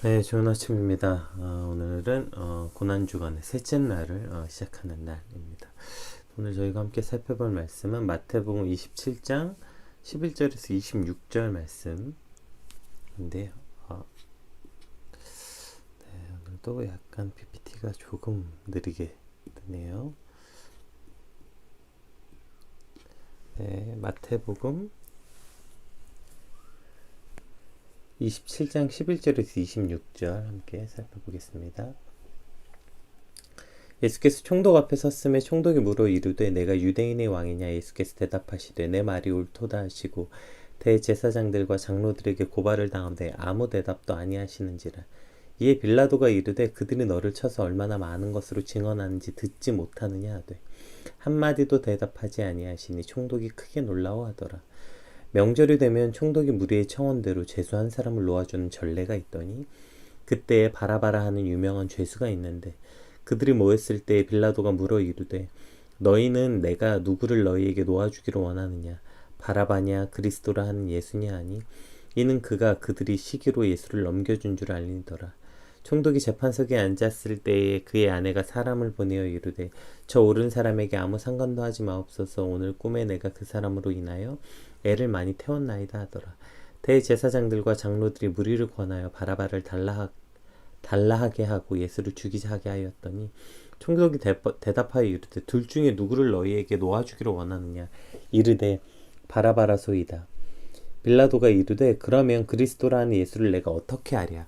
네, 좋은 아침입니다. 오늘은 고난주간의 셋째 날을 시작하는 날입니다. 오늘 저희가 함께 살펴볼 말씀은 마태복음 27장 11절에서 26절 말씀인데요. 네, 오늘도 약간 PPT가 조금 느리게 뜨네요. 네, 마태복음 27장 11절에서 26절 함께 살펴보겠습니다. 예수께서 총독 앞에 섰음에 총독이 물어 이르되 내가 유대인의 왕이냐. 예수께서 대답하시되 내 말이 옳도다 하시고 대제사장들과 장로들에게 고발을 당하되 아무 대답도 아니하시는지라. 이에 빌라도가 이르되 그들이 너를 쳐서 얼마나 많은 것으로 증언하는지 듣지 못하느냐 하되 한마디도 대답하지 아니하시니 총독이 크게 놀라워하더라. 명절이 되면 총독이 무리의 청원대로 죄수 한 사람을 놓아주는 전례가 있더니 그때에 바라바라 하는 유명한 죄수가 있는데 그들이 모였을 때 빌라도가 물어 이르되 너희는 내가 누구를 너희에게 놓아주기를 원하느냐. 바라바냐 그리스도라 하는 예수냐 하니 이는 그가 그들이 시기로 예수를 넘겨준 줄 알리더라. 총독이 재판석에 앉았을 때에 그의 아내가 사람을 보내어 이르되 저 옳은 사람에게 아무 상관도 하지 마옵소서. 오늘 꿈에 내가 그 사람으로 인하여 애를 많이 태웠나이다 하더라. 대제사장들과 장로들이 무리를 권하여 바라바를 달라하게 하고 예수를 죽이자 하게 하였더니 총독이 대답하여 이르되 둘 중에 누구를 너희에게 놓아주기를 원하느냐. 이르되 바라바라소이다. 빌라도가 이르되 그러면 그리스도라 하는 예수를 내가 어떻게 하랴.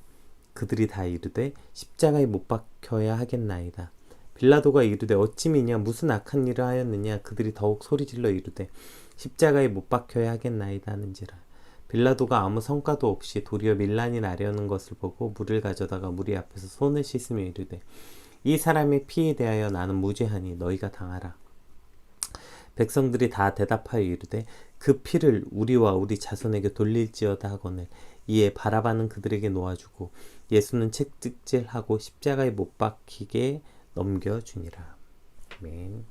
그들이 다 이르되 십자가에 못 박혀야 하겠나이다. 빌라도가 이르되 어찌 미냐 무슨 악한 일을 하였느냐. 그들이 더욱 소리질러 이르되 십자가에 못 박혀야 하겠나이다 하는지라. 빌라도가 아무 성과도 없이 도리어 밀란이 나려는 것을 보고 물을 가져다가 무리 앞에서 손을 씻으며 이르되 이 사람의 피에 대하여 나는 무죄하니 너희가 당하라. 백성들이 다 대답하여 이르되 그 피를 우리와 우리 자손에게 돌릴지어다 하거늘. 이에 바라바는 그들에게 놓아주고 예수는 채찍질하고 십자가에 못 박히게 넘겨주니라. 아멘.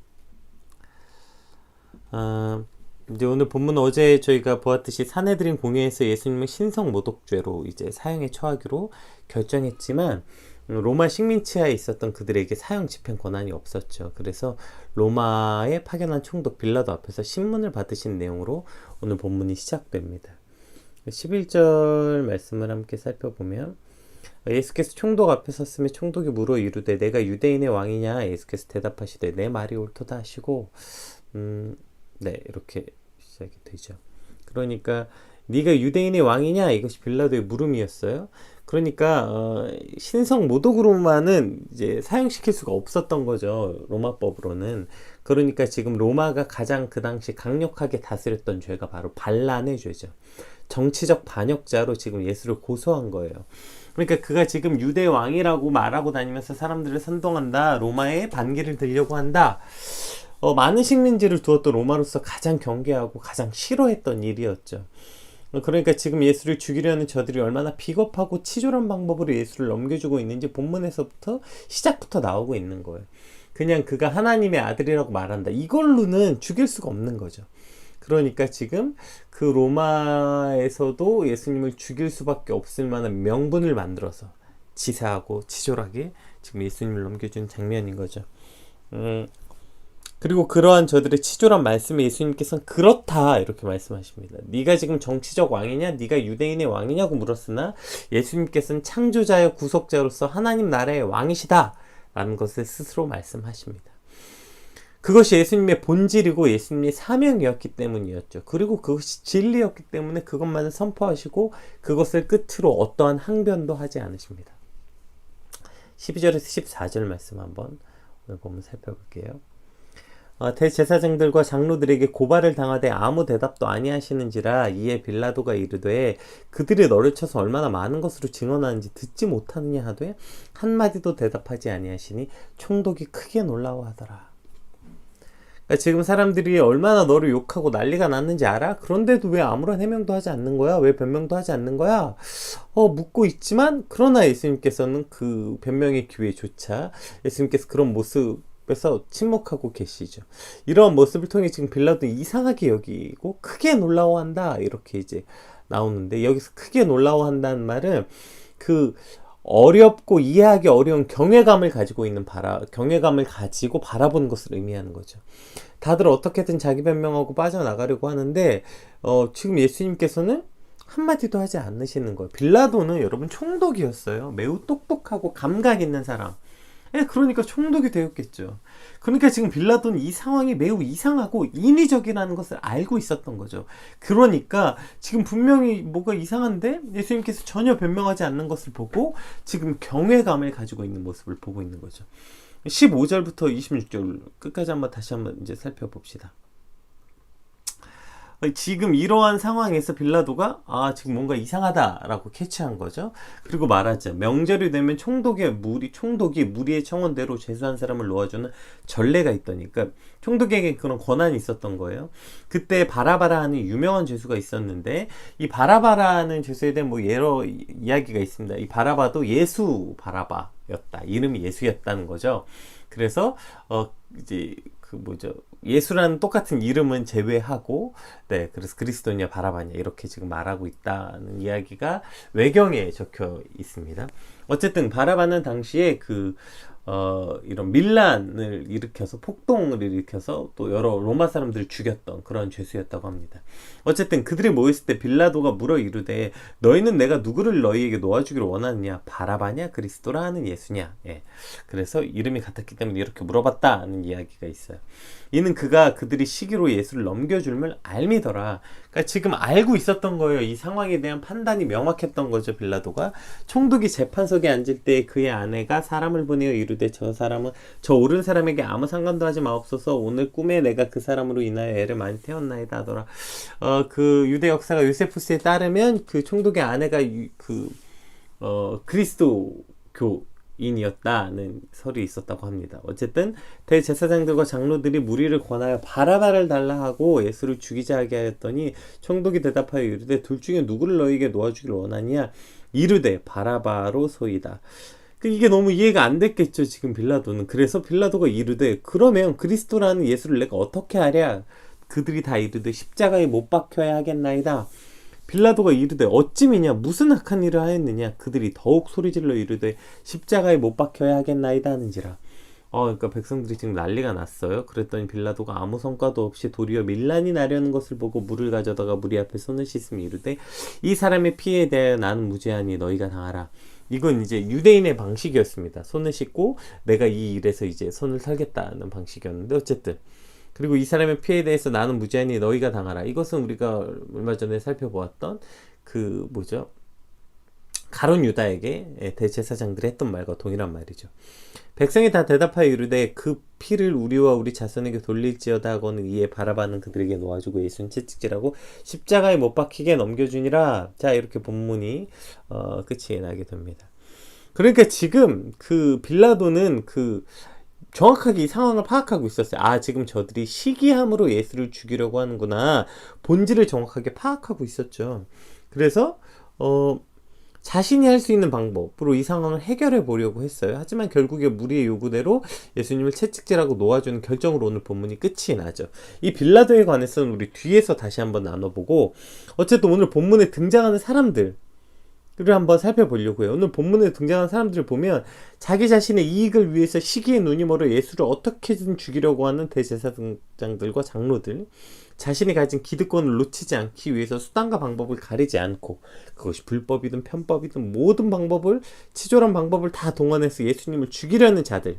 이제 오늘 본문 어제 저희가 보았듯이 사내들인 공회에서 예수님을 신성 모독죄로 이제 사형에 처하기로 결정했지만 로마 식민지하에 있었던 그들에게 사형 집행 권한이 없었죠. 그래서 로마에 파견한 총독 빌라도 앞에서 신문을 받으신 내용으로 오늘 본문이 시작됩니다. 11절 말씀을 함께 살펴보면 예수께서 총독 앞에 섰으며 총독이 물어 이르되 내가 유대인의 왕이냐. 예수께서 대답하시되 내 말이 옳도다 하시고 네, 이렇게 시작이 되죠. 그러니까 네가 유대인의 왕이냐, 이것이 빌라도의 물음이었어요. 그러니까 신성 모독으로만은 이제 사용시킬 수가 없었던 거죠. 로마법으로는. 그러니까 지금 로마가 가장 그 당시 강력하게 다스렸던 죄가 바로 반란의 죄죠. 정치적 반역자로 지금 예수를 고소한 거예요. 그러니까 그가 지금 유대 왕이라고 말하고 다니면서 사람들을 선동한다. 로마에 반기를 들려고 한다. 많은 식민지를 두었던 로마로서 가장 경계하고 가장 싫어했던 일이었죠. 그러니까 지금 예수를 죽이려는 저들이 얼마나 비겁하고 치졸한 방법으로 예수를 넘겨주고 있는지 본문에서부터 시작부터 나오고 있는 거예요. 그냥 그가 하나님의 아들이라고 말한다. 이걸로는 죽일 수가 없는 거죠. 그러니까 지금 그 로마에서도 예수님을 죽일 수밖에 없을 만한 명분을 만들어서 치사하고 치졸하게 지금 예수님을 넘겨준 장면인 거죠. 그리고 그러한 저들의 치졸한 말씀에 예수님께서는 그렇다 이렇게 말씀하십니다. 네가 지금 정치적 왕이냐? 네가 유대인의 왕이냐고 물었으나 예수님께서는 창조자여 구속자로서 하나님 나라의 왕이시다 라는 것을 스스로 말씀하십니다. 그것이 예수님의 본질이고 예수님의 사명이었기 때문이었죠. 그리고 그것이 진리였기 때문에 그것만을 선포하시고 그것을 끝으로 어떠한 항변도 하지 않으십니다. 12절에서 14절 말씀 한번 오늘 보면 살펴볼게요. 대제사장들과 장로들에게 고발을 당하되 아무 대답도 아니하시는지라. 이에 빌라도가 이르되 그들이 너를 쳐서 얼마나 많은 것으로 증언하는지 듣지 못하느냐 하되 한마디도 대답하지 아니하시니 총독이 크게 놀라워하더라. 그러니까 지금 사람들이 얼마나 너를 욕하고 난리가 났는지 알아? 그런데도 왜 아무런 해명도 하지 않는 거야? 왜 변명도 하지 않는 거야? 묻고 있지만 그러나 예수님께서는 그 변명의 기회조차 예수님께서 그런 모습 그래서 침묵하고 계시죠. 이런 모습을 통해 지금 빌라도는 이상하게 여기고 크게 놀라워한다 이렇게 이제 나오는데 여기서 크게 놀라워한다는 말은 그 어렵고 이해하기 어려운 경외감을 가지고 경외감을 가지고 바라보는 것을 의미하는 거죠. 다들 어떻게든 자기 변명하고 빠져나가려고 하는데, 지금 예수님께서는 한마디도 하지 않으시는 거예요. 빌라도는 여러분 총독이었어요. 매우 똑똑하고 감각 있는 사람. 그러니까 총독이 되었겠죠. 그러니까 지금 빌라도는 이 상황이 매우 이상하고 인위적이라는 것을 알고 있었던 거죠. 그러니까 지금 분명히 뭐가 이상한데 예수님께서 전혀 변명하지 않는 것을 보고 지금 경외감을 가지고 있는 모습을 보고 있는 거죠. 15절부터 26절 끝까지 다시 한번 이제 살펴봅시다. 지금 이러한 상황에서 빌라도가 지금 뭔가 이상하다라고 캐치한 거죠. 그리고 말하죠. 명절이 되면 총독이 무리의 청원대로 죄수한 사람을 놓아주는 전례가 있더니까 총독에게 그런 권한이 있었던 거예요. 그때 바라바라 하는 유명한 죄수가 있었는데 이 바라바라는 죄수에 대한 여러 이야기가 있습니다. 이 바라바도 예수 바라바였다. 이름이 예수였다는 거죠. 그래서 이제 예수라는 똑같은 이름은 제외하고, 그래서 그리스도냐 바라바냐 이렇게 지금 말하고 있다는 이야기가 외경에 적혀 있습니다. 어쨌든 바라바는 당시에 이런 밀란을 일으켜서 폭동을 일으켜서 또 여러 로마 사람들을 죽였던 그런 죄수였다고 합니다. 어쨌든 그들이 모였을 때 빌라도가 물어 이르되 너희는 내가 누구를 너희에게 놓아주기를 원하느냐, 바라바냐 그리스도라 하는 예수냐. 그래서 이름이 같았기 때문에 이렇게 물어봤다는 이야기가 있어요. 이는 그들이 시기로 예수를 넘겨줄을 알미더라. 그러니까 지금 알고 있었던 거예요. 이 상황에 대한 판단이 명확했던 거죠. 빌라도가 총독이 재판석에 앉을 때 그의 아내가 사람을 보내어 이르되 저 오른 사람에게 아무 상관도 하지 마옵소서. 오늘 꿈에 내가 그 사람으로 인하여 애를 많이 태웠나이다 하더라. 그 유대 역사가 요세푸스에 따르면 그 총독의 아내가 그리스도교 인이었다는 설이 있었다고 합니다. 어쨌든 대제사장들과 장로들이 무리를 권하여 바라바를 달라 하고 예수를 죽이자 하게 하였더니 총독이 대답하여 이르되 둘 중에 누구를 너희에게 놓아주기를 원하냐, 이르되 바라바로 소이다. 이게 너무 이해가 안 됐겠죠, 지금 빌라도는. 그래서 빌라도가 이르되 그러면 그리스도라는 예수를 내가 어떻게 하랴. 그들이 다 이르되 십자가에 못 박혀야 하겠나이다. 빌라도가 이르되 어찌미냐, 무슨 악한 일을 하였느냐. 그들이 더욱 소리질러 이르되 십자가에 못 박혀야 하겠나이다 하는지라. 그러니까 백성들이 지금 난리가 났어요. 그랬더니 빌라도가 아무 성과도 없이 도리어 밀란이 나려는 것을 보고 물을 가져다가 무리 앞에 손을 씻으며 이르되 이 사람의 피해에 대하여 나는 무죄하니 너희가 당하라. 이건 이제 유대인의 방식이었습니다. 손을 씻고 내가 이 일에서 이제 손을 살겠다는 방식이었는데, 어쨌든 그리고 이 사람의 피해에 대해서 나는 무죄하니 너희가 당하라. 이것은 우리가 얼마 전에 살펴보았던 가룟 유다에게 대제사장들이 했던 말과 동일한 말이죠. 백성이 다 대답하여 이르되 그 피를 우리와 우리 자손에게 돌릴지어다 하고는 이에 바라바는 그들에게 놓아주고 예수는 채찍질하고 십자가에 못 박히게 넘겨주니라. 자, 이렇게 본문이 끝이 나게 됩니다. 그러니까 지금 빌라도는 정확하게 이 상황을 파악하고 있었어요. 지금 저들이 시기함으로 예수를 죽이려고 하는구나. 본질을 정확하게 파악하고 있었죠. 그래서 자신이 할 수 있는 방법으로 이 상황을 해결해 보려고 했어요. 하지만 결국에 무리의 요구대로 예수님을 채찍질하고 놓아주는 결정으로 오늘 본문이 끝이 나죠. 이 빌라도에 관해서는 우리 뒤에서 다시 한번 나눠보고, 어쨌든 오늘 본문에 등장하는 사람들 를 한번 살펴보려고 해요. 오늘 본문에 등장한 사람들을 보면 자기 자신의 이익을 위해서 시기에 눈이 멀어 예수를 어떻게든 죽이려고 하는 대제사장들과 장로들, 자신이 가진 기득권을 놓치지 않기 위해서 수단과 방법을 가리지 않고 그것이 불법이든 편법이든 모든 치졸한 방법을 다 동원해서 예수님을 죽이려는 자들,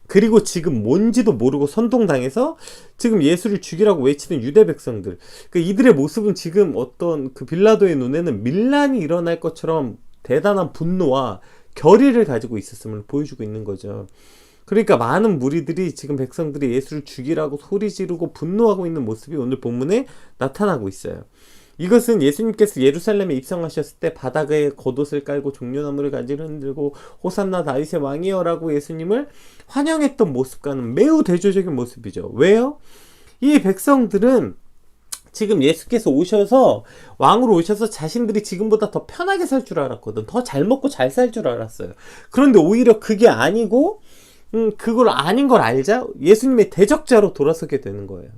그리고 지금 뭔지도 모르고 선동당해서 지금 예수를 죽이라고 외치는 유대 백성들, 이들의 모습은 지금 어떤 빌라도의 눈에는 밀란이 일어날 것처럼 대단한 분노와 결의를 가지고 있었음을 보여주고 있는 거죠. 그러니까 많은 무리들이 지금 백성들이 예수를 죽이라고 소리 지르고 분노하고 있는 모습이 오늘 본문에 나타나고 있어요. 이것은 예수님께서 예루살렘에 입성하셨을 때 바닥에 겉옷을 깔고 종려나무를 가지를 흔들고 호산나 다윗의 왕이여라고 예수님을 환영했던 모습과는 매우 대조적인 모습이죠. 왜요? 이 백성들은 지금 예수께서 왕으로 오셔서 자신들이 지금보다 더 편하게 살 줄 알았거든. 더 잘 먹고 잘 살 줄 알았어요. 그런데 오히려 그게 아니고 그걸 아닌 걸 알자 예수님의 대적자로 돌아서게 되는 거예요.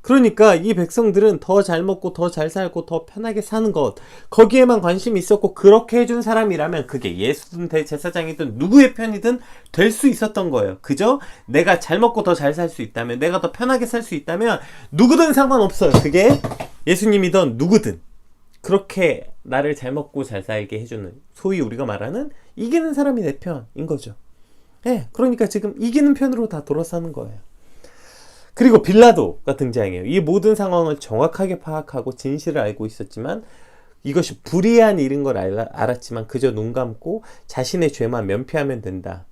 그러니까 이 백성들은 더 잘 먹고 더 잘 살고 더 편하게 사는 것, 거기에만 관심이 있었고 그렇게 해준 사람이라면 그게 예수든 대제사장이든 누구의 편이든 될 수 있었던 거예요. 그죠? 내가 잘 먹고 더 잘 살 수 있다면, 내가 더 편하게 살 수 있다면 누구든 상관없어요. 그게 예수님이든 누구든 그렇게 나를 잘 먹고 잘 살게 해주는, 소위 우리가 말하는 이기는 사람이 내 편인 거죠. 네, 그러니까 지금 이기는 편으로 다 돌아서는 거예요. 그리고 빌라도가 등장해요. 이 모든 상황을 정확하게 파악하고 진실을 알고 있었지만 이것이 불의한 일인 걸 알았지만 그저 눈 감고 자신의 죄만 면피하면 된다는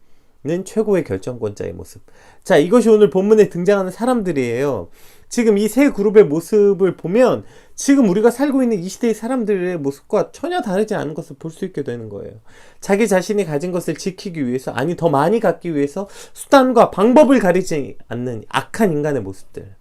최고의 결정권자의 모습. 자, 이것이 오늘 본문에 등장하는 사람들이에요. 지금 이 세 그룹의 모습을 보면 지금 우리가 살고 있는 이 시대의 사람들의 모습과 전혀 다르지 않은 것을 볼 수 있게 되는 거예요. 자기 자신이 가진 것을 지키기 위해서, 아니 더 많이 갖기 위해서 수단과 방법을 가리지 않는 악한 인간의 모습들.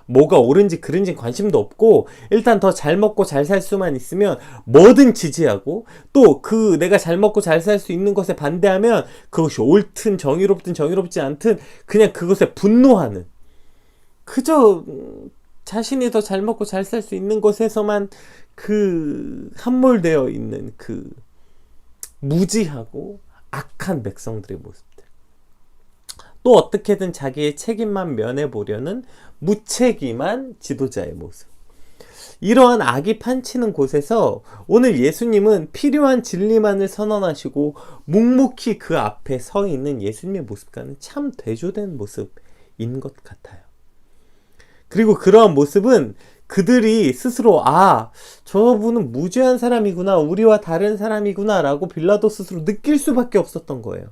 뭐가 옳은지 그른지 관심도 없고 일단 더 잘 먹고 잘 살 수만 있으면 뭐든 지지하고, 또 그 내가 잘 먹고 잘 살 수 있는 것에 반대하면 그것이 옳든 정의롭든 정의롭지 않든 그냥 그것에 분노하는, 그저 자신이 더 잘 먹고 잘 살 수 있는 것에서만 그 함몰되어 있는 그 무지하고 악한 백성들의 모습들. 또 어떻게든 자기의 책임만 면해보려는 무책임한 지도자의 모습. 이러한 악이 판치는 곳에서 오늘 예수님은 필요한 진리만을 선언하시고 묵묵히 그 앞에 서 있는 예수님의 모습과는 참 대조된 모습인 것 같아요. 그리고 그러한 모습은 그들이 스스로 저분은 무죄한 사람이구나, 우리와 다른 사람이구나 라고 빌라도 스스로 느낄 수밖에 없었던 거예요.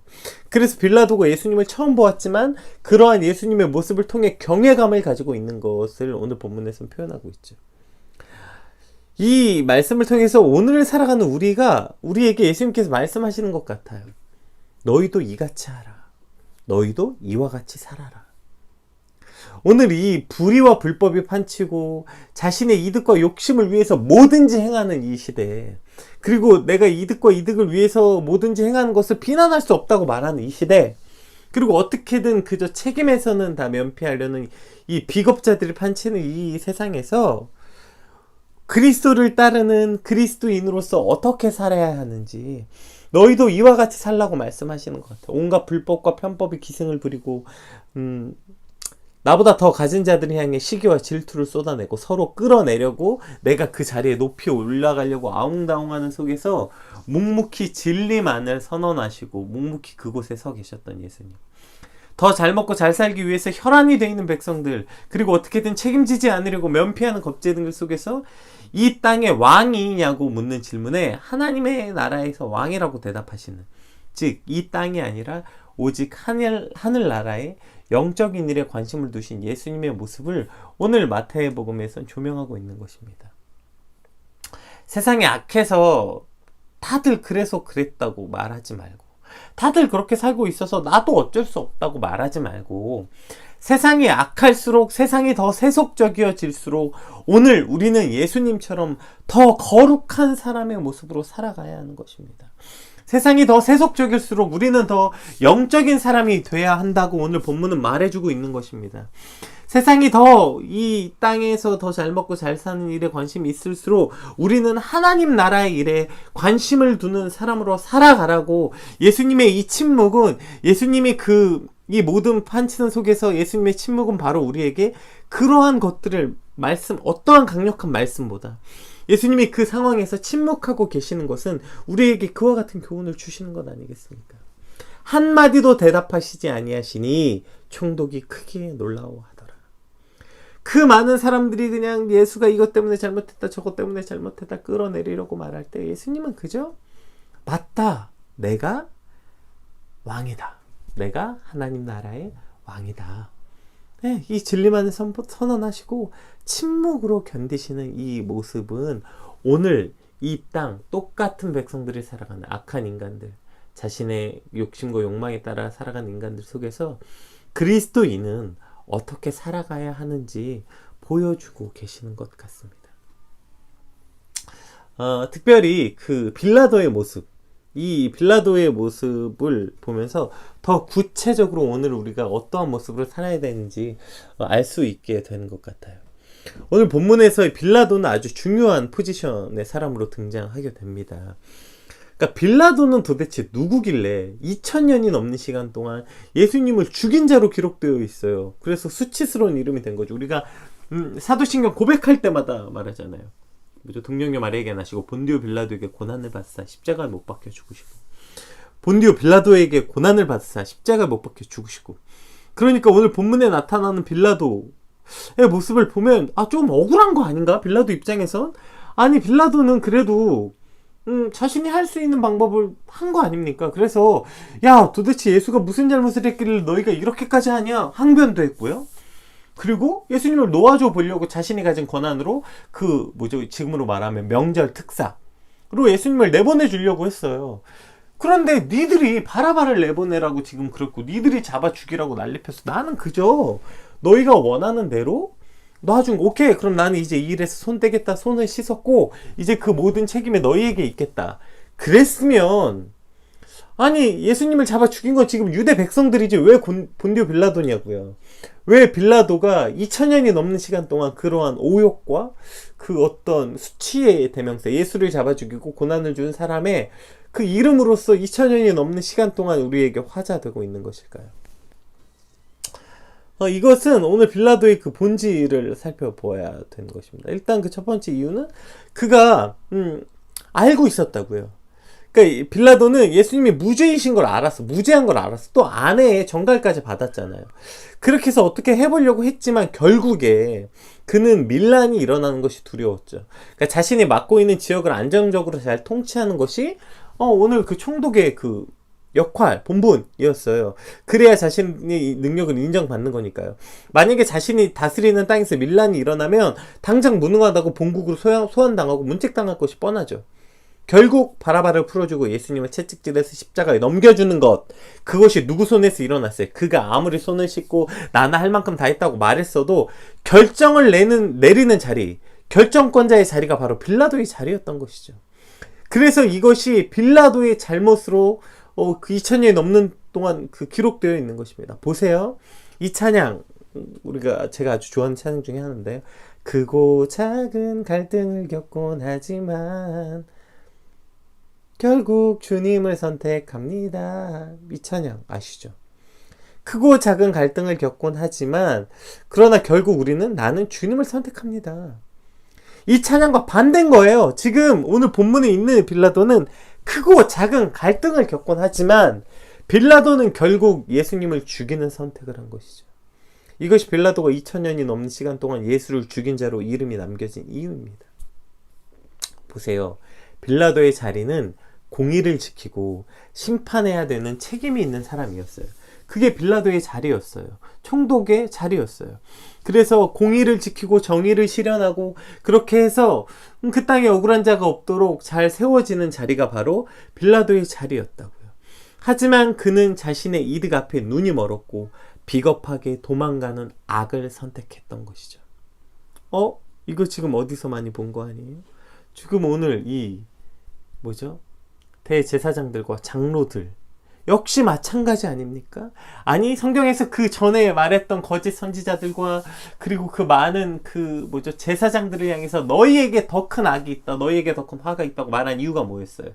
그래서 빌라도가 예수님을 처음 보았지만 그러한 예수님의 모습을 통해 경외감을 가지고 있는 것을 오늘 본문에서는 표현하고 있죠. 이 말씀을 통해서 오늘을 살아가는 우리에게 예수님께서 말씀하시는 것 같아요. 너희도 이같이 하라. 너희도 이와 같이 살아라. 오늘 이 불의와 불법이 판치고 자신의 이득과 욕심을 위해서 뭐든지 행하는 이 시대에, 그리고 내가 이득과 이득을 위해서 뭐든지 행하는 것을 비난할 수 없다고 말하는 이 시대, 그리고 어떻게든 그저 책임에서는 다 면피하려는 이 비겁자들이 판치는 이 세상에서 그리스도를 따르는 그리스도인으로서 어떻게 살아야 하는지, 너희도 이와 같이 살라고 말씀하시는 것 같아요. 온갖 불법과 편법이 기승을 부리고 나보다 더 가진 자들을 향해 시기와 질투를 쏟아내고 서로 끌어내려고 내가 그 자리에 높이 올라가려고 아웅다웅하는 속에서 묵묵히 진리만을 선언하시고 묵묵히 그곳에 서 계셨던 예수님. 더 잘 먹고 잘 살기 위해서 혈안이 되어 있는 백성들, 그리고 어떻게든 책임지지 않으려고 면피하는 겁제들 속에서 이 땅의 왕이냐고 묻는 질문에 하나님의 나라에서 왕이라고 대답하시는, 즉 이 땅이 아니라 오직 하늘나라의 영적인 일에 관심을 두신 예수님의 모습을 오늘 마태복음에선 조명하고 있는 것입니다. 세상이 악해서 다들 그래서 그랬다고 말하지 말고, 다들 그렇게 살고 있어서 나도 어쩔 수 없다고 말하지 말고, 세상이 악할수록, 세상이 더 세속적이어질수록 오늘 우리는 예수님처럼 더 거룩한 사람의 모습으로 살아가야 하는 것입니다. 세상이 더 세속적일수록 우리는 더 영적인 사람이 돼야 한다고 오늘 본문은 말해주고 있는 것입니다. 세상이 더 이 땅에서 더 잘 먹고 잘 사는 일에 관심이 있을수록 우리는 하나님 나라의 일에 관심을 두는 사람으로 살아가라고, 예수님의 이 침묵은, 예수님이 이 모든 판치는 속에서 예수님의 침묵은 바로 우리에게 그러한 것들을 어떠한 강력한 말씀보다 예수님이 그 상황에서 침묵하고 계시는 것은 우리에게 그와 같은 교훈을 주시는 것 아니겠습니까? 한마디도 대답하시지 아니하시니 총독이 크게 놀라워하더라. 그 많은 사람들이 그냥 예수가 이것 때문에 잘못했다 저것 때문에 잘못했다 끌어내리려고 말할 때 예수님은 그저 맞다, 내가 왕이다, 내가 하나님 나라의 왕이다, 네, 이 진리만을 선언하시고 침묵으로 견디시는 이 모습은 오늘 이 땅 똑같은 백성들이 살아가는 악한 인간들, 자신의 욕심과 욕망에 따라 살아가는 인간들 속에서 그리스도인은 어떻게 살아가야 하는지 보여주고 계시는 것 같습니다. 특별히 그 빌라도의 모습, 이 빌라도의 모습을 보면서 더 구체적으로 오늘 우리가 어떠한 모습으로 살아야 되는지 알 수 있게 되는 것 같아요. 오늘 본문에서의 빌라도는 아주 중요한 포지션의 사람으로 등장하게 됩니다. 그러니까 빌라도는 도대체 누구길래 2000년이 넘는 시간 동안 예수님을 죽인 자로 기록되어 있어요. 그래서 수치스러운 이름이 된 거죠. 우리가 사도신경 고백할 때마다 말하잖아요. 동정녀 마리아에게 나시고 본디오 빌라도에게 고난을 받으사 십자가에 못 박혀 죽으시고, 본디오 빌라도에게 고난을 받으사 십자가에 못 박혀 죽으시고. 그러니까 오늘 본문에 나타나는 빌라도의 모습을 보면 좀 억울한 거 아닌가? 빌라도 입장에선. 아니, 빌라도는 그래도 자신이 할 수 있는 방법을 한 거 아닙니까? 그래서 야, 도대체 예수가 무슨 잘못을 했길래 너희가 이렇게까지 하냐? 항변도 했고요. 그리고 예수님을 놓아줘 보려고 자신이 가진 권한으로 지금으로 말하면 명절 특사로 예수님을 내보내 주려고 했어요. 그런데 니들이 바라바를 내보내라고 지금 그랬고, 니들이 잡아 죽이라고 난리 폈어. 나는 그저 너희가 원하는 대로 놔준, 오케이, 그럼 나는 이제 이 일에서 손 떼겠다. 손을 씻었고 이제 그 모든 책임이 너희에게 있겠다. 그랬으면, 아니, 예수님을 잡아 죽인 건 지금 유대 백성들이지 왜 본디오 빌라도냐고요. 왜 빌라도가 2000년이 넘는 시간 동안 그러한 오욕과 그 어떤 수치의 대명사, 예수를 잡아 죽이고 고난을 준 사람의 그 이름으로써 2000년이 넘는 시간 동안 우리에게 화자되고 있는 것일까요? 이것은 오늘 빌라도의 그 본질을 살펴보아야 되는 것입니다. 일단 그 첫 번째 이유는 그가 알고 있었다고요. 그러니까 빌라도는 예수님이 무죄이신 걸 알았어. 무죄한 걸 알았어. 또 아내의 정갈까지 받았잖아요. 그렇게 해서 어떻게 해보려고 했지만 결국에 그는 밀란이 일어나는 것이 두려웠죠. 그러니까 자신이 맡고 있는 지역을 안정적으로 잘 통치하는 것이 오늘 그 총독의 그 역할, 본분이었어요. 그래야 자신의 능력을 인정받는 거니까요. 만약에 자신이 다스리는 땅에서 밀란이 일어나면 당장 무능하다고 본국으로 소환당하고 문책당할 것이 뻔하죠. 결국 바라바를 풀어주고 예수님을 채찍질해서 십자가에 넘겨주는 것, 그것이 누구 손에서 일어났어요? 그가 아무리 손을 씻고 나나 할 만큼 다 했다고 말했어도 결정을 내리는 자리, 결정권자의 자리가 바로 빌라도의 자리였던 것이죠. 그래서 이것이 빌라도의 잘못으로 그 2000년이 넘는 동안 그 기록되어 있는 것입니다. 보세요. 이 찬양, 제가 아주 좋아하는 찬양 중에 하나인데요. 크고 작은 갈등을 겪곤 하지만 결국 주님을 선택합니다. 이 찬양 아시죠? 크고 작은 갈등을 겪곤 하지만 그러나 결국 우리는 나는 주님을 선택합니다. 이 찬양과 반대인 거예요. 지금 오늘 본문에 있는 빌라도는 크고 작은 갈등을 겪곤 하지만 빌라도는 결국 예수님을 죽이는 선택을 한 것이죠. 이것이 빌라도가 2000년이 넘는 시간 동안 예수를 죽인 자로 이름이 남겨진 이유입니다. 보세요. 빌라도의 자리는 공의를 지키고 심판해야 되는 책임이 있는 사람이었어요. 그게 빌라도의 자리였어요. 총독의 자리였어요. 그래서 공의를 지키고 정의를 실현하고 그렇게 해서 그 땅에 억울한 자가 없도록 잘 세워지는 자리가 바로 빌라도의 자리였다고요. 하지만 그는 자신의 이득 앞에 눈이 멀었고 비겁하게 도망가는 악을 선택했던 것이죠. 이거 지금 어디서 많이 본 거 아니에요? 지금 오늘 대제사장들과 장로들 역시 마찬가지 아닙니까? 아니, 성경에서 그 전에 말했던 거짓 선지자들과 그리고 그 많은 제사장들을 향해서 너희에게 더 큰 악이 있다, 너희에게 더 큰 화가 있다고 말한 이유가 뭐였어요?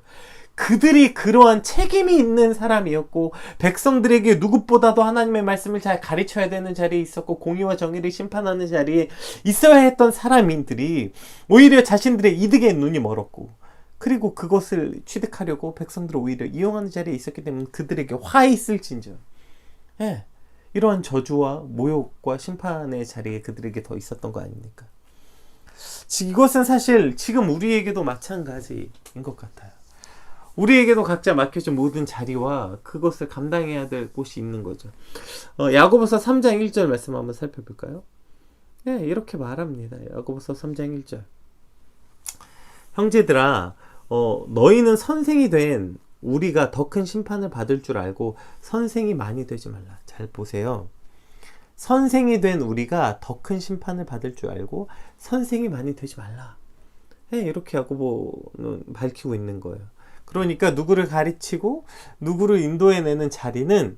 그들이 그러한 책임이 있는 사람이었고 백성들에게 누구보다도 하나님의 말씀을 잘 가르쳐야 되는 자리에 있었고 공의와 정의를 심판하는 자리에 있어야 했던 사람들이 오히려 자신들의 이득에 눈이 멀었고 그리고 그것을 취득하려고 백성들을 오히려 이용하는 자리에 있었기 때문에 그들에게 화 있을진저 이러한 저주와 모욕과 심판의 자리에 그들에게 더 있었던 거 아닙니까? 이것은 사실 지금 우리에게도 마찬가지인 것 같아요. 우리에게도 각자 맡겨진 모든 자리와 그것을 감당해야 될 곳이 있는 거죠. 야고보서 3장 1절 말씀 한번 살펴볼까요? 이렇게 말합니다. 야고보서 3장 1절. 형제들아, 너희는 선생이 된 우리가 더 큰 심판을 받을 줄 알고 선생이 많이 되지 말라. 잘 보세요. 선생이 된 우리가 더 큰 심판을 받을 줄 알고 선생이 많이 되지 말라. 이렇게 야고보는 밝히고 있는 거예요. 그러니까 누구를 가르치고 누구를 인도해내는 자리는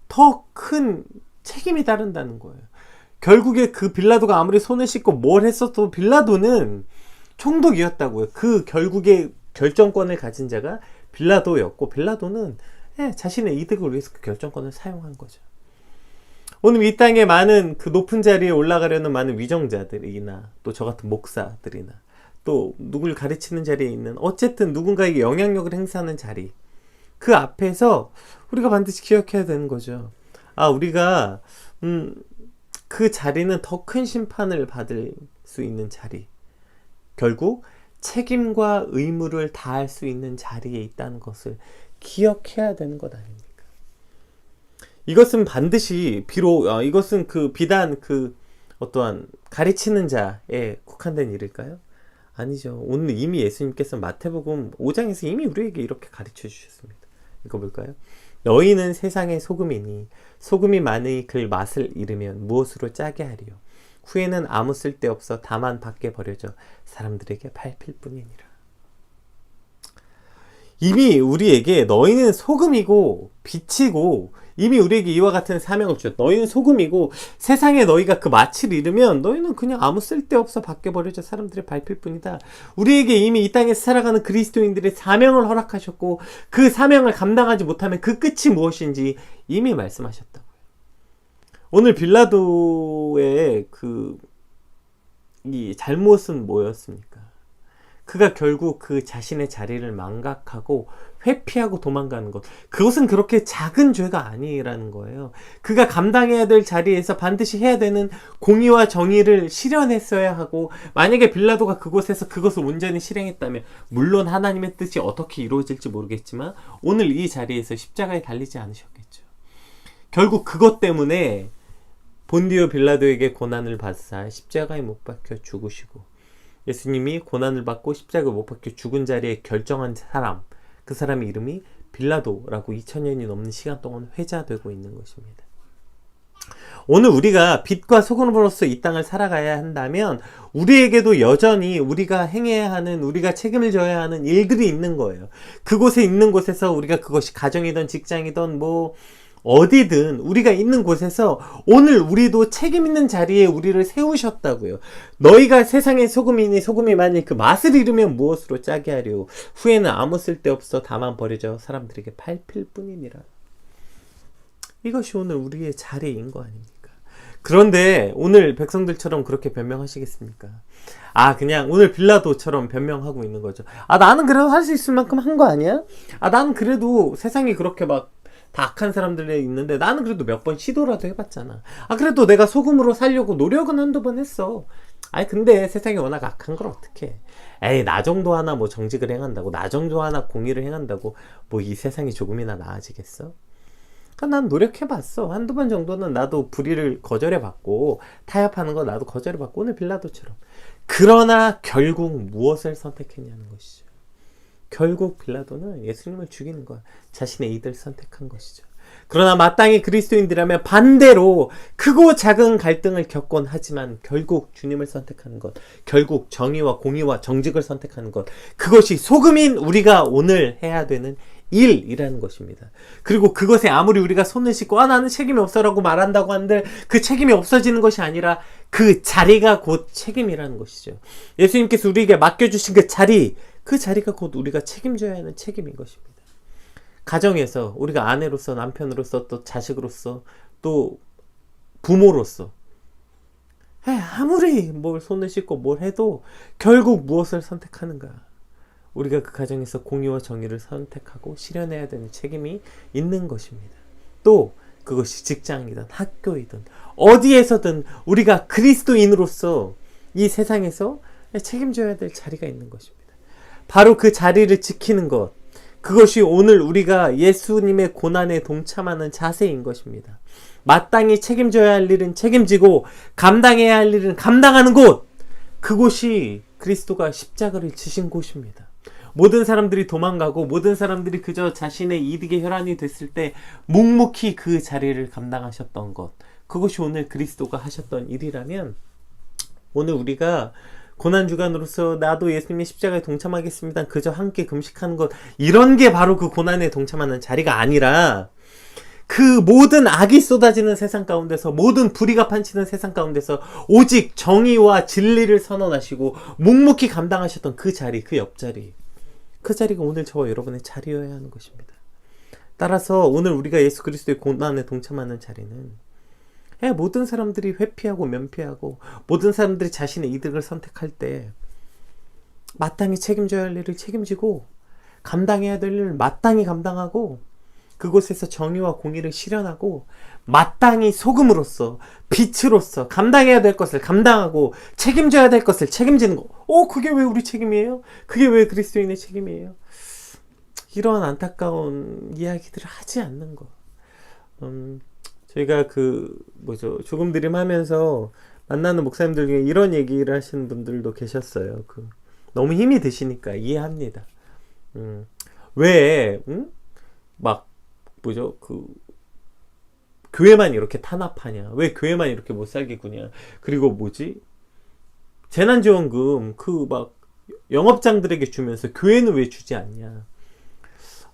더 큰 책임이 따른다는 거예요. 결국에 그 빌라도가 아무리 손을 씻고 뭘 했어도 빌라도는 총독이었다고요. 그 결국에 결정권을 가진 자가 빌라도였고, 빌라도는 자신의 이득을 위해서 그 결정권을 사용한 거죠. 오늘 이 땅에 많은 그 높은 자리에 올라가려는 많은 위정자들이나 또 저 같은 목사들이나 또 누굴 가르치는 자리에 있는, 어쨌든 누군가에게 영향력을 행사하는 자리, 그 앞에서 우리가 반드시 기억해야 되는 거죠. 우리가 그 자리는 더 큰 심판을 받을 수 있는 자리, 결국 책임과 의무를 다할 수 있는 자리에 있다는 것을 기억해야 되는 것 아닙니까? 이것은 반드시 비록 이것은 비단 어떠한 가르치는 자에 국한된 일일까요? 아니죠. 오늘 이미 예수님께서 마태복음 5장에서 이미 우리에게 이렇게 가르쳐 주셨습니다. 읽어볼까요? 너희는 세상의 소금이니 소금이 만일 그 맛을 잃으면 무엇으로 짜게 하리요? 후에는 아무 쓸데없어 다만 밖에 버려져 사람들에게 밟힐 뿐이니라. 이미 우리에게 너희는 소금이고 빛이고, 이미 우리에게 이와 같은 사명을 주셨다. 너희는 소금이고 세상에 너희가 그 맛을 잃으면 너희는 그냥 아무 쓸데없어 밖에 버려져 사람들의 밟힐 뿐이다. 우리에게 이미 이 땅에서 살아가는 그리스도인들의 사명을 허락하셨고, 그 사명을 감당하지 못하면 그 끝이 무엇인지 이미 말씀하셨다고요. 오늘 빌라도의 이 잘못은 뭐였습니까? 그가 결국 그 자신의 자리를 망각하고 회피하고 도망가는 것, 그것은 그렇게 작은 죄가 아니라는 거예요. 그가 감당해야 될 자리에서 반드시 해야 되는 공의와 정의를 실현했어야 하고, 만약에 빌라도가 그곳에서 그것을 온전히 실행했다면, 물론 하나님의 뜻이 어떻게 이루어질지 모르겠지만 오늘 이 자리에서 십자가에 달리지 않으셨겠죠. 결국 그것 때문에 본디오 빌라도에게 고난을 받사 십자가에 못 박혀 죽으시고, 예수님이 고난을 받고 십자가에 못 박혀 죽은 자리에 결정한 사람, 그 사람의 이름이 빌라도라고 2000년이 넘는 시간 동안 회자되고 있는 것입니다. 오늘 우리가 빛과 소금으로서 이 땅을 살아가야 한다면 우리에게도 여전히 우리가 행해야 하는, 우리가 책임을 져야 하는 일들이 있는 거예요. 그곳에 있는 곳에서 우리가, 그것이 가정이든 직장이든 어디든 우리가 있는 곳에서 오늘 우리도 책임 있는 자리에 우리를 세우셨다고요. 너희가 세상의 소금이니 소금이 만일 그 맛을 잃으면 무엇으로 짜게 하려? 후에는 아무 쓸데없어 다만 버려져 사람들에게 밟힐 뿐이니라. 이것이 오늘 우리의 자리인 거 아닙니까? 그런데 오늘 백성들처럼 그렇게 변명하시겠습니까? 그냥 오늘 빌라도처럼 변명하고 있는 거죠. 나는 그래도 할 수 있을 만큼 한 거 아니야? 나는 그래도 세상이 그렇게 다 악한 사람들이 있는데 나는 그래도 몇 번 시도라도 해봤잖아. 그래도 내가 소금으로 살려고 노력은 한두 번 했어. 근데 세상이 워낙 악한 걸 어떡해. 나 정도 하나 정직을 행한다고, 나 정도 하나 공의를 행한다고 이 세상이 조금이나 나아지겠어? 난 노력해봤어. 한두 번 정도는 나도 불의를 거절해봤고, 타협하는 거 나도 거절해봤고, 오늘 빌라도처럼. 그러나 결국 무엇을 선택했냐는 것이죠. 결국 빌라도는 예수님을 죽이는 것, 자신의 이익을 선택한 것이죠. 그러나 마땅히 그리스도인들이라면 반대로 크고 작은 갈등을 겪곤 하지만 결국 주님을 선택하는 것, 결국 정의와 공의와 정직을 선택하는 것, 그것이 소금인 우리가 오늘 해야 되는 일이라는 것입니다. 그리고 그것에 아무리 우리가 손을 씻고 나는 책임이 없어라고 말한다고 한들 그 책임이 없어지는 것이 아니라 그 자리가 곧 책임이라는 것이죠. 예수님께서 우리에게 맡겨주신 그 자리가 곧 우리가 책임져야 하는 책임인 것입니다. 가정에서 우리가 아내로서, 남편으로서, 또 자식으로서, 또 부모로서 아무리 손을 씻고 뭘 해도 결국 무엇을 선택하는가? 우리가 그 가정에서 공의와 정의를 선택하고 실현해야 되는 책임이 있는 것입니다. 또 그것이 직장이든 학교이든 어디에서든 우리가 그리스도인으로서 이 세상에서 책임져야 될 자리가 있는 것입니다. 바로 그 자리를 지키는 것, 그것이 오늘 우리가 예수님의 고난에 동참하는 자세인 것입니다. 마땅히 책임져야 할 일은 책임지고 감당해야 할 일은 감당하는 곳, 그곳이 그리스도가 십자가를 지신 곳입니다. 모든 사람들이 도망가고 모든 사람들이 그저 자신의 이득의 혈안이 됐을 때 묵묵히 그 자리를 감당하셨던 것, 그것이 오늘 그리스도가 하셨던 일이라면, 오늘 우리가 고난주간으로서 나도 예수님의 십자가에 동참하겠습니다, 그저 함께 금식하는 것, 이런 게 바로 그 고난에 동참하는 자리가 아니라 그 모든 악이 쏟아지는 세상 가운데서, 모든 불의가 판치는 세상 가운데서 오직 정의와 진리를 선언하시고 묵묵히 감당하셨던 그 자리, 그 옆자리, 그 자리가 오늘 저와 여러분의 자리여야 하는 것입니다. 따라서 오늘 우리가 예수 그리스도의 고난에 동참하는 자리는 모든 사람들이 회피하고 면피하고 모든 사람들이 자신의 이득을 선택할 때 마땅히 책임져야 할 일을 책임지고 감당해야 될 일을 마땅히 감당하고 그곳에서 정의와 공의를 실현하고 마땅히 소금으로서 빛으로서 감당해야 될 것을 감당하고 책임져야 될 것을 책임지는 거. 그게 왜 우리 책임이에요? 그게 왜 그리스도인의 책임이에요? 이러한 안타까운 이야기들을 하지 않는 거. 저희가 조금 드림하면서 만나는 목사님들 중에 이런 얘기를 하시는 분들도 계셨어요. 너무 힘이 드시니까 이해합니다. 왜, 교회만 이렇게 탄압하냐? 왜 교회만 이렇게 못 살게 구냐? 그리고 재난지원금 영업장들에게 주면서 교회는 왜 주지 않냐?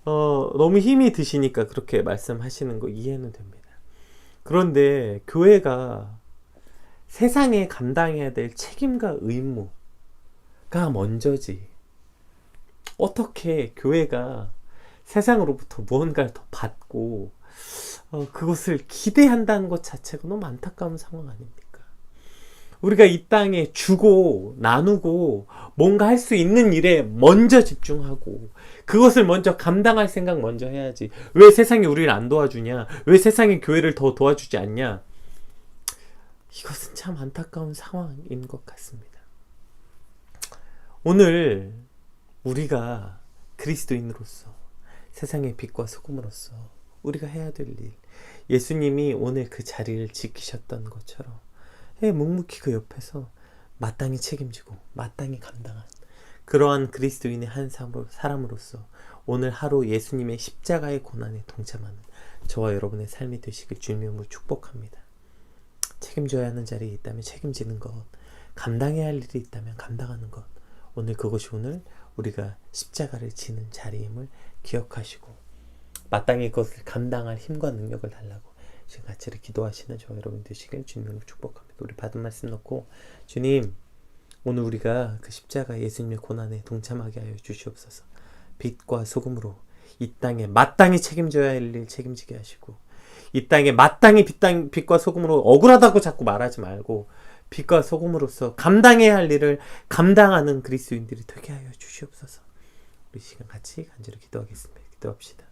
너무 힘이 드시니까 그렇게 말씀하시는 거 이해는 됩니다. 그런데 교회가 세상에 감당해야 될 책임과 의무가 먼저지. 어떻게 교회가 세상으로부터 무언가를 더 받고 그것을 기대한다는 것 자체가 너무 안타까운 상황 아닙니까? 우리가 이 땅에 주고 나누고 뭔가 할 수 있는 일에 먼저 집중하고 그것을 먼저 감당할 생각 먼저 해야지. 왜 세상이 우리를 안 도와주냐? 왜 세상이 교회를 더 도와주지 않냐? 이것은 참 안타까운 상황인 것 같습니다. 오늘 우리가 그리스도인으로서 세상의 빛과 소금으로서 우리가 해야 될 일, 예수님이 오늘 그 자리를 지키셨던 것처럼 묵묵히 그 옆에서 마땅히 책임지고 마땅히 감당한 그러한 그리스도인의 한 사람으로서 오늘 하루 예수님의 십자가의 고난에 동참하는 저와 여러분의 삶이 되시길 주님의 이름으로 축복합니다. 책임져야 하는 자리에 있다면 책임지는 것, 감당해야 할 일이 있다면 감당하는 것, 그것이 오늘 우리가 십자가를 지는 자리임을 기억하시고 마땅히 그것을 감당할 힘과 능력을 달라고 지금 같이 기도하시는 저와 여러분 되시길 주님으로 축복합니다. 우리 받은 말씀 놓고 주님, 오늘 우리가 그 십자가 예수님의 고난에 동참하게 하여 주시옵소서. 빛과 소금으로 이 땅에 마땅히 책임져야 할 일 책임지게 하시고 이 땅에 마땅히 빛과 소금으로 억울하다고 자꾸 말하지 말고 빛과 소금으로서 감당해야 할 일을 감당하는 그리스도인들이 되게 하여 주시옵소서. 우리 시간 같이 간절히 기도하겠습니다. 기도합시다.